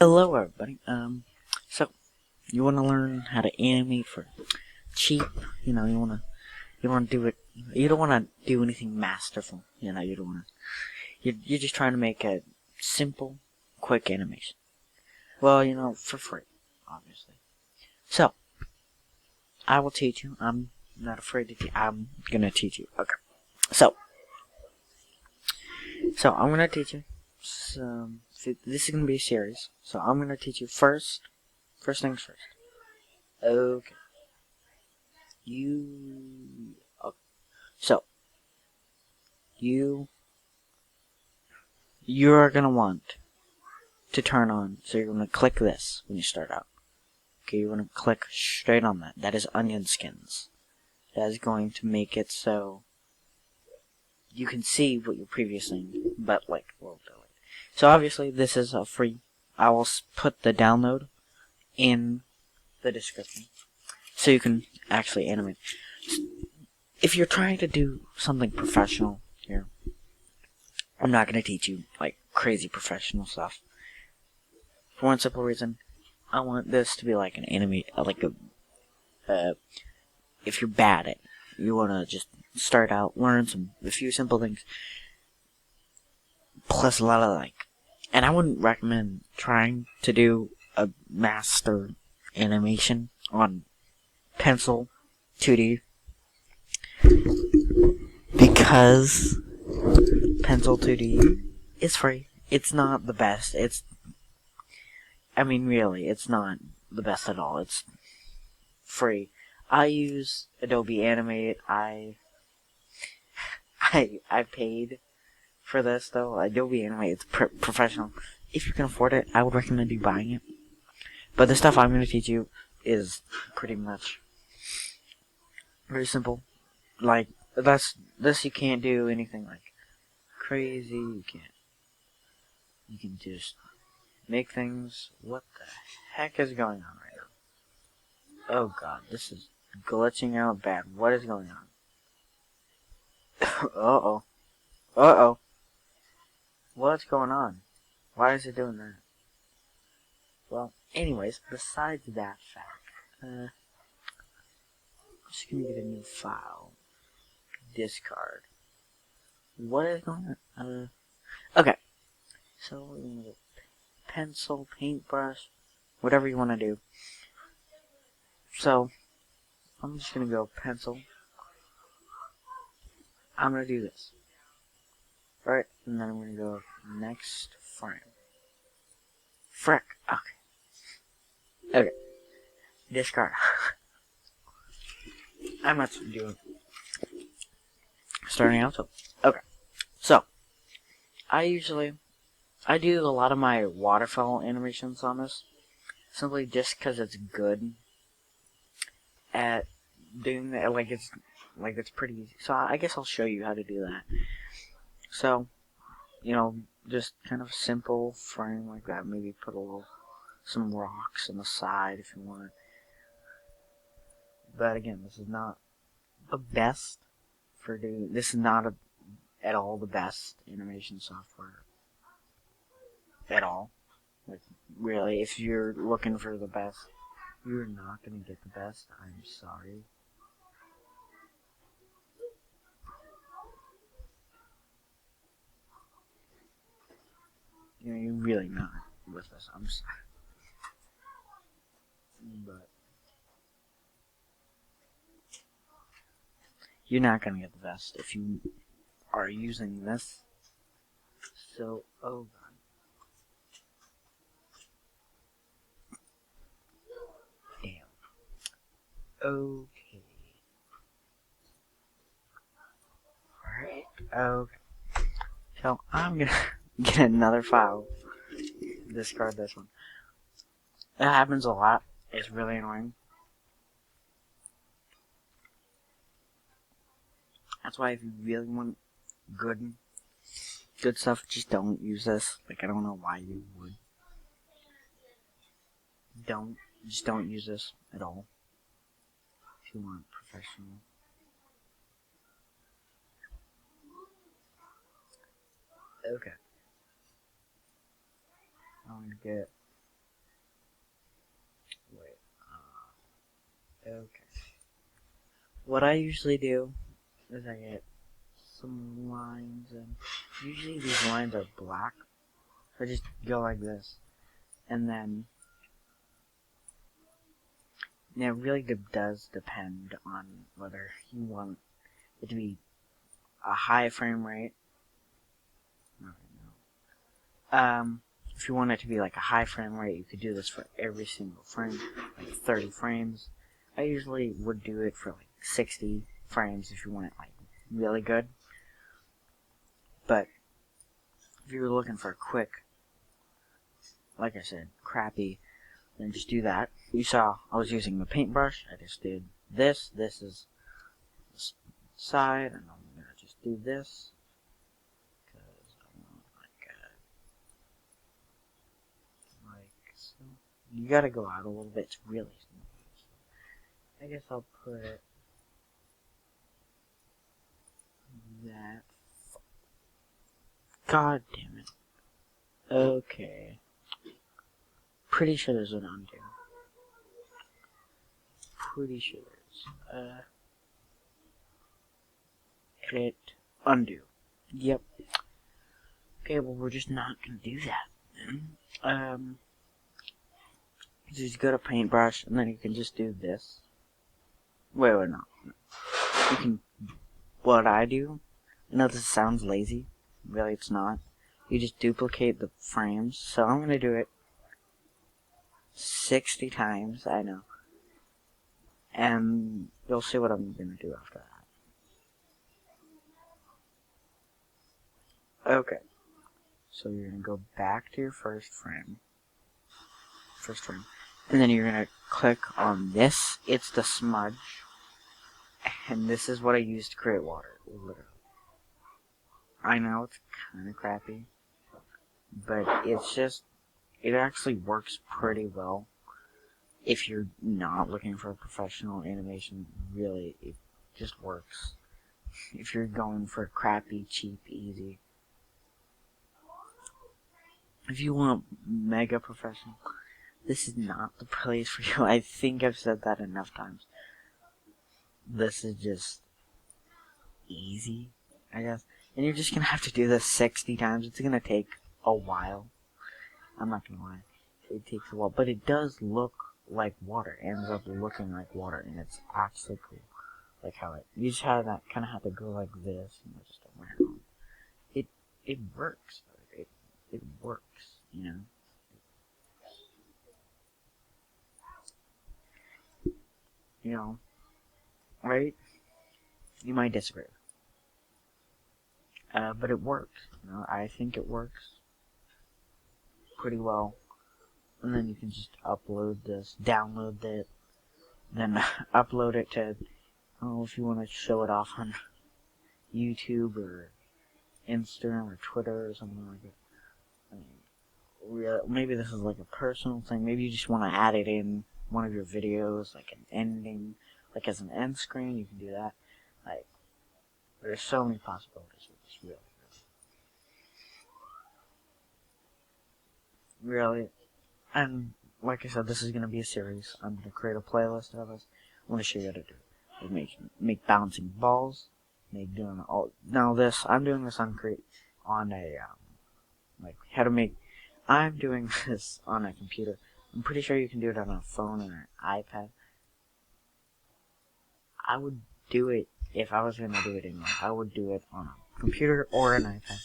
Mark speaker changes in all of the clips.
Speaker 1: Hello, everybody. So you want to learn how to animate for cheap? You want to do it. You don't want to do anything masterful. You don't want to. You're just trying to make a simple, quick animation. Well, for free, obviously. So I will teach you. I'm not afraid to. I'm gonna teach you. Okay. So I'm gonna teach you. This is gonna be a series. So I'm gonna teach you first. First things first. Okay. You. Okay. So you're gonna want to turn on. So you're gonna click this when you start out. Okay, you're gonna click straight on that. That is onion skins. That is going to make it so you can see what your previous thing, but like a little bit. So obviously this is a free. I will put the download in the description so you can actually animate. If you're trying to do something professional here, I'm not gonna teach you like crazy professional stuff. For one simple reason, I want this to be like an anime, if you're bad at it, you want to just start out, learn a few simple things, plus a lot of and I wouldn't recommend trying to do a master animation on pencil2D, because pencil2D is free. It's not the best. Really, it's not the best at all. It's free. I use Adobe Animate. I paid for this though. Adobe Animate, it's professional. If you can afford it, I would recommend you buying it. But the stuff I'm going to teach you is pretty much very simple. Like this you can't do anything like crazy. You can't. You can just make things. What the heck is going on right now? Oh god, this is glitching out bad. What is going on? Uh-oh. Uh-oh. What's going on? Why is it doing that? Well, anyways, besides that fact, I'm just gonna get a new file. Discard. What is going on? Okay. So, we're gonna go pencil, paintbrush, whatever you want to do. So, I'm just gonna go pencil. I'm gonna do this. Right? And then I'm gonna go next frame. Frick. Okay. Okay. Discard. I'm not doing starting out, so. Okay. So, I do a lot of my waterfall animations on this, simply just because it's good at doing that. It's pretty easy. So I guess I'll show you how to do that. So, just kind of simple frame like that. Maybe put some rocks on the side if you want. But again, this is not the best this is not at all the best animation software at all. Like, really, if you're looking for the best, you're not going to get the best. I'm sorry. You're really not with this. I'm sorry. But you're not going to get the best if you are using this. So, oh god. Damn. Okay. Alright. Okay. So, I'm gonna get another file. Discard this one. That happens a lot. It's really annoying. That's why if you really want good stuff, just don't use this. I don't know why you would. Just don't use this at all. If you want professional. Okay. I'm gonna get what I usually do is I get some lines, and usually these lines are black. So I just go like this, and then it really does depend on whether you want it to be a high frame rate. If you want it to be like a high frame rate, you could do this for every single frame, like 30 frames. I usually would do it for like 60 frames if you want it like really good. But if you were looking for a quick, like I said, crappy, then just do that. You saw I was using the paintbrush. I just did this. This is the side, and I'm gonna just do this because I want like so. You gotta go out a little bit. It's really small. So I guess I'll put it that. God damn it. Okay. Pretty sure there's an undo. Pretty sure there's. Edit. Undo. Yep. Okay, well, we're just not gonna do that then. Just go to paintbrush, and then you can just do this. Wait, no. You can. What I do. I know this sounds lazy. Really, it's not. You just duplicate the frames. So I'm gonna do it 60 times. I know. And you'll see what I'm gonna do after that. Okay. So you're gonna go back to your first frame. And then you're gonna click on this. It's the smudge. And this is what I use to create water. Literally. I know it's kinda crappy. But it's just, it actually works pretty well. If you're not looking for a professional animation, really, it just works. If you're going for crappy, cheap, easy. If you want mega professional, this is not the place for you. I think I've said that enough times. This is just easy, I guess. And you're just gonna have to do this 60 times. It's gonna take a while. I'm not gonna lie. It takes a while. But it does look like water. It ends up looking like water. And it's actually cool. Like how you just kind of have to go like this. And just around. It works. It works, you know. You know, right? You might disagree. But it works. You know, I think it works pretty well. And then you can just upload this, download it, then upload it to, if you want to show it off on YouTube or Instagram or Twitter or something like that. I mean, maybe this is like a personal thing. Maybe you just want to add it in one of your videos, like an ending, like as an end screen. You can do that. Like, there's so many possibilities with this, really. And like I said, this is gonna be a series. I'm gonna create a playlist of us. I want to show you how to do it. Make bouncing balls. Make doing all. Now this, I'm doing this on a like how to make. I'm doing this on a computer. I'm pretty sure you can do it on a phone or an iPad. I would do it if I was gonna do it anyway. I would do it on a computer or an iPad.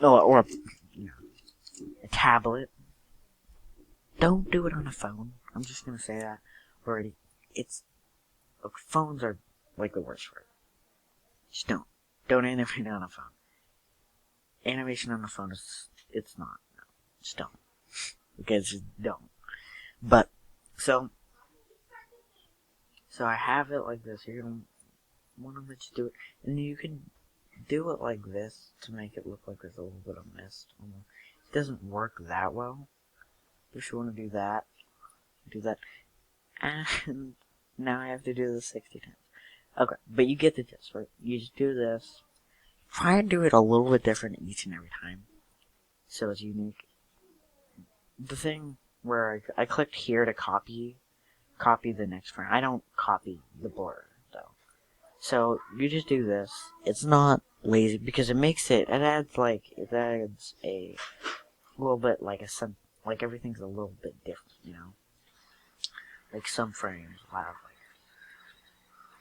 Speaker 1: Or a tablet. Don't do it on a phone. I'm just gonna say that already. Look, phones are like the worst for it. Just don't. Don't animate on a phone. Animation on a phone it's not. No, just don't. Okay, just don't. But, so I have it like this. You're gonna want to just do it. And you can do it like this to make it look like there's a little bit of mist. It doesn't work that well. If you want to do that. And now I have to do this 60 times. Okay, but you get the gist, right? You just do this. Try and do it a little bit different each and every time, so it's unique. The thing where I clicked here to copy copy the next frame. I don't copy the blur though. So you just do this. It's not lazy because it adds a little bit like like everything's a little bit different, you know. Like some frames will have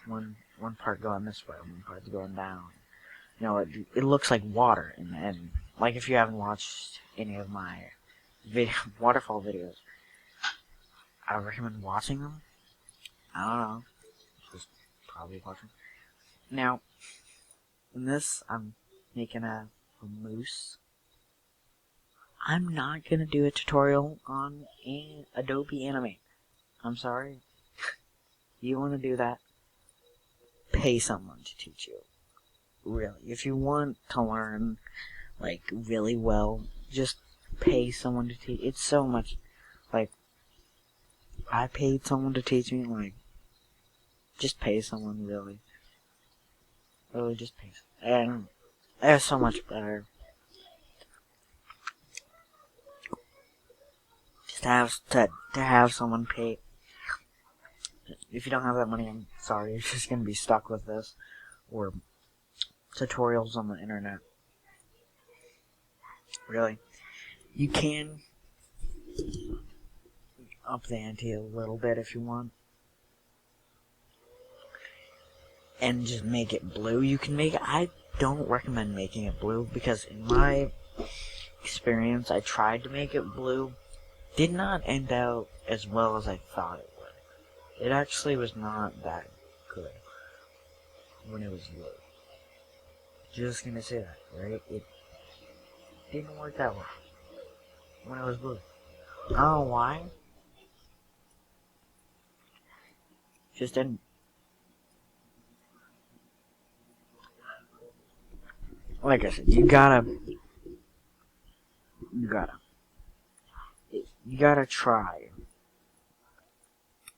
Speaker 1: like one part going this way, one part's going down. You know, it looks like water, and like if you haven't watched any of my waterfall videos, I recommend watching them. I don't know, just probably watching. Now, in this, I'm making a moose. I'm not gonna do a tutorial on Adobe Animate. I'm sorry. You want to do that? Pay someone to teach you. Really, if you want to learn like really well, just pay someone to teach. It's so much. Like, I paid someone to teach me. Like, just pay someone, really. Really, just pay. And it's so much better. Just to have someone pay. If you don't have that money, I'm sorry. You're just gonna be stuck with this or tutorials on the internet. Really, you can up the ante a little bit if you want, and just make it blue. You can make it. I don't recommend making it blue because in my experience, I tried to make it blue. Did not end out as well as I thought it would. It actually was not that good when it was blue. Just gonna say that, right? It didn't work that well when it was blue. I don't know why. Just didn't. Like I said, you gotta try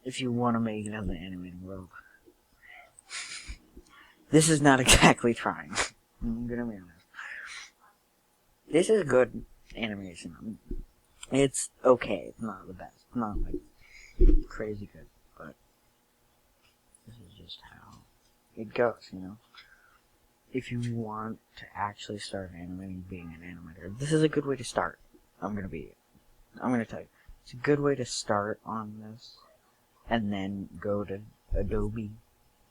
Speaker 1: if you want to make it in the animating world. This is not exactly trying. I'm gonna be honest. This is good animation. It's okay. It's not the best. It's not like crazy good, but this is just how it goes, you know. If you want to actually start animating, being an animator, this is a good way to start. I'm gonna tell you, it's a good way to start on this, and then go to Adobe,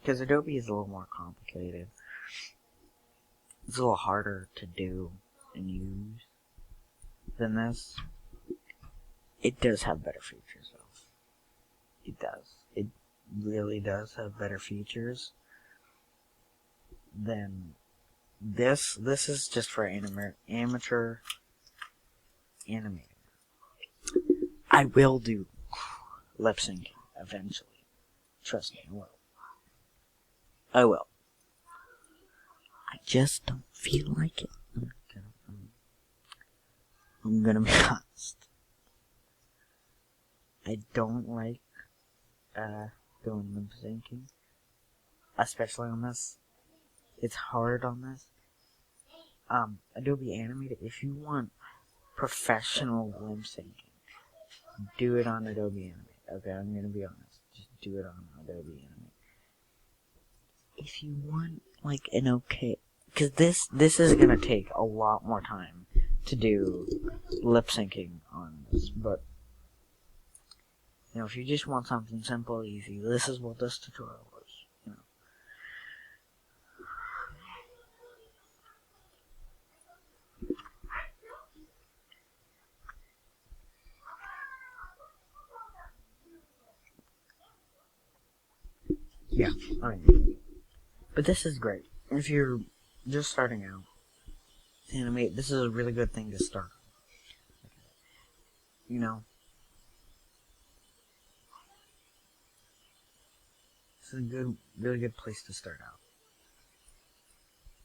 Speaker 1: because Adobe is a little more complicated. It's a little harder to do and use than this. It does have better features, though. It does. It really does have better features than this. This is just for amateur animating. I will do lip syncing eventually. Trust me, I will. I will. I just don't feel like it. I'm gonna be honest. I don't like doing lip syncing, especially on this. It's hard on this. Adobe Animate, if you want professional lip syncing, do it on Adobe Animate. Okay, I'm gonna be honest. Just do it on Adobe Animate. If you want like an okay, because this is gonna take a lot more time to do lip syncing on this, but you know, if you just want something simple, easy, this is what this tutorial is. You know. Yeah, I mean, but this is great. If you're just starting out to animate, this is a really good thing to start. You know, this is a really good place to start out.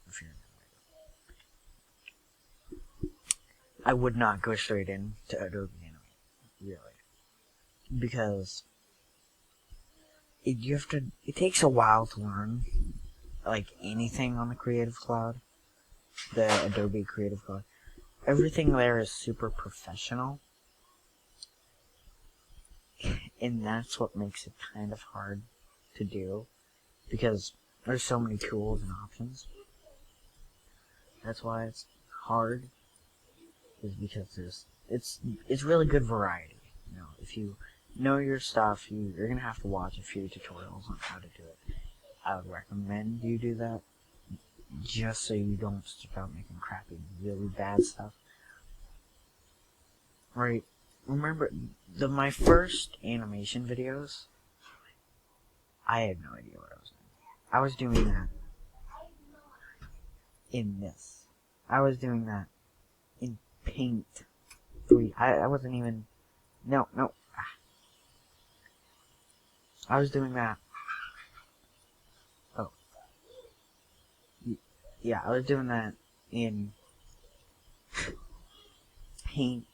Speaker 1: If you're an animator, I would not go straight into Adobe Animate, really, because it takes a while to learn, like anything on the Creative Cloud, the Adobe Creative Cloud. Everything there is super professional, And that's what makes it kind of hard to do, because there's so many tools and options. That's why it's hard, is because it's really good variety. You know, if you know your stuff, you're gonna have to watch a few tutorials on how to do it. I would recommend you do that, just so you don't start out making crappy, really bad stuff. Right? Remember, my first animation videos, I had no idea what I was doing. I was doing that in this. I was doing that in Paint 3. I wasn't even... No. I was doing that... Oh. Yeah, I was doing that in Paint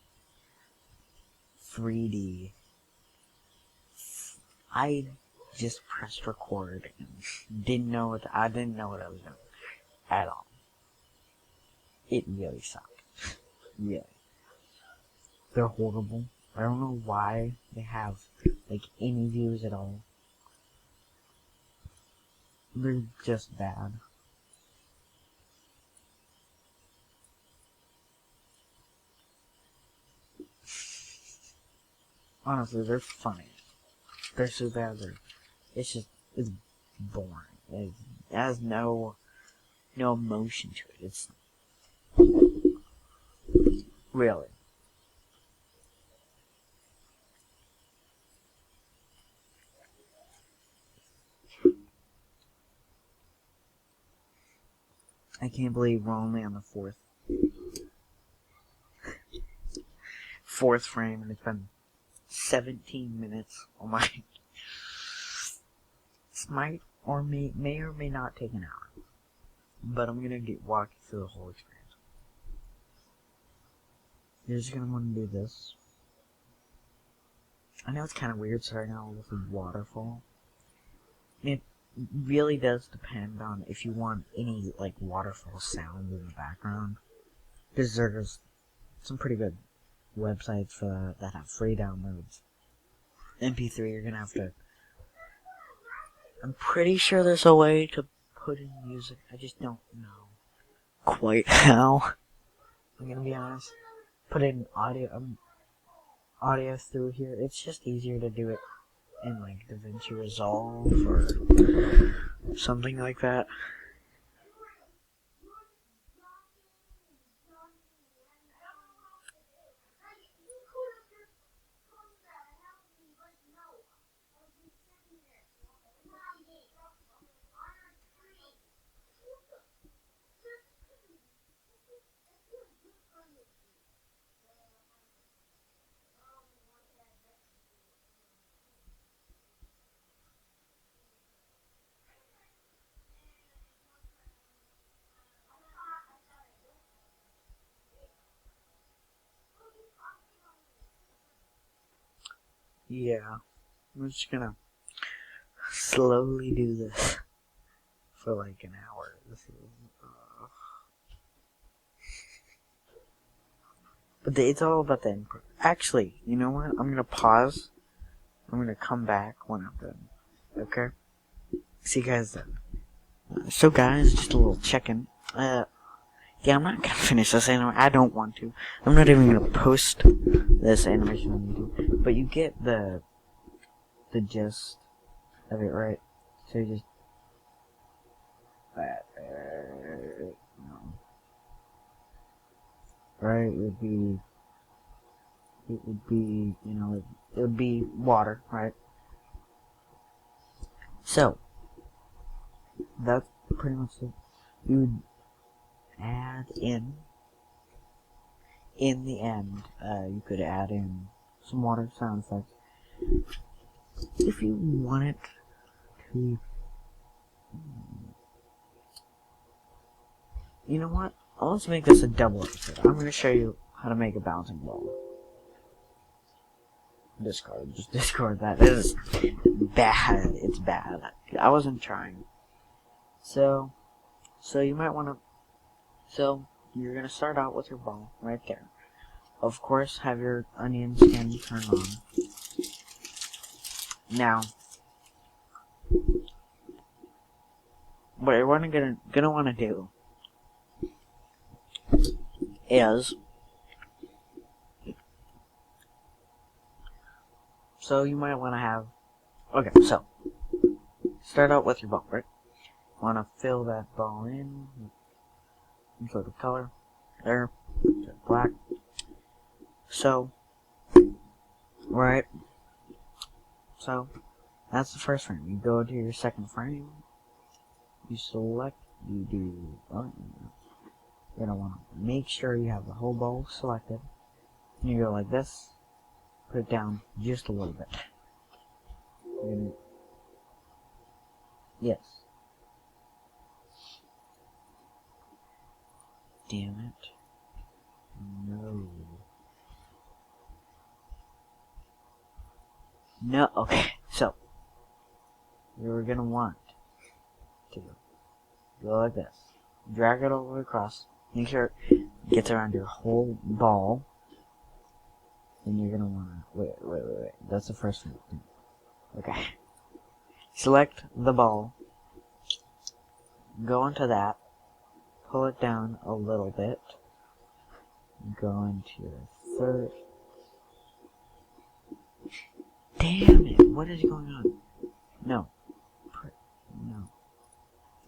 Speaker 1: 3D. I just pressed record and I didn't know what I was doing at all. It really sucked. Really. They're horrible. I don't know why they have like any views at all. They're just bad. Honestly, they're funny. They're so bad. It's boring. It has no emotion to it. It's really. I can't believe we're only on the fourth frame, and it's been 17 minutes. Oh my! This might or may or may not take an hour, but I'm gonna walk you through the whole experience. You're just gonna want to do this. I know it's kind of weird starting out with a waterfall. It really does depend on if you want any like waterfall sound in the background, because there's some pretty good websites for that have free downloads. MP3, you're gonna have to... I'm pretty sure there's a way to put in music. I just don't know quite how. I'm gonna be honest. Put in audio through here. It's just easier to do it in like DaVinci Resolve or something like that. Yeah, I'm just gonna slowly do this for like an hour. This is, but it's all about the input. Actually, you know what? I'm gonna pause. I'm gonna come back when I'm done. Okay? See you guys then. So guys, just a little check-in. Yeah, I'm not gonna finish this anyway. I don't want to. I'm not even gonna post this animation on YouTube. But you get the gist of it, right? So you just... Right? It would be, you know, it would be water, right? So, that's pretty much it. You would add in the end, you could add in some water sound effects. If you want it to... You know what? Let's make this a double episode. I'm going to show you how to make a bouncing ball. Just discard that. This is bad. It's bad. I wasn't trying. So you might want to... So, you're going to start out with your ball right there. Of course, have your onion skin turned on. Now, what you're gonna want to do is, so you might want to have, okay, so start out with your ball, right? Want to fill that ball in, some sort of color, there, black. So, right, so that's the first frame. You go to your second frame, you select, you do, you're gonna want to make sure you have the whole ball selected. You go like this, put it down just a little bit. Yes. Damn it. No. No, okay, so you're gonna want to go like this. Drag it all the way across. Make sure it gets around your whole ball. Then you're gonna wanna wait. That's the first thing. Okay. Select the ball. Go into that. Pull it down a little bit. Go into your third. Damn it! What is going on? No.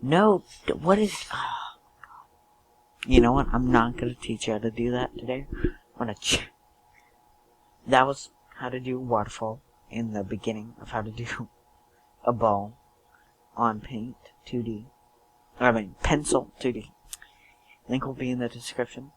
Speaker 1: No. What is? Oh, God. You know what? I'm not gonna teach you how to do that today. I'm gonna. That was how to do waterfall in the beginning of how to do a ball on Paint 2D. I mean, Pencil 2D. Link will be in the description.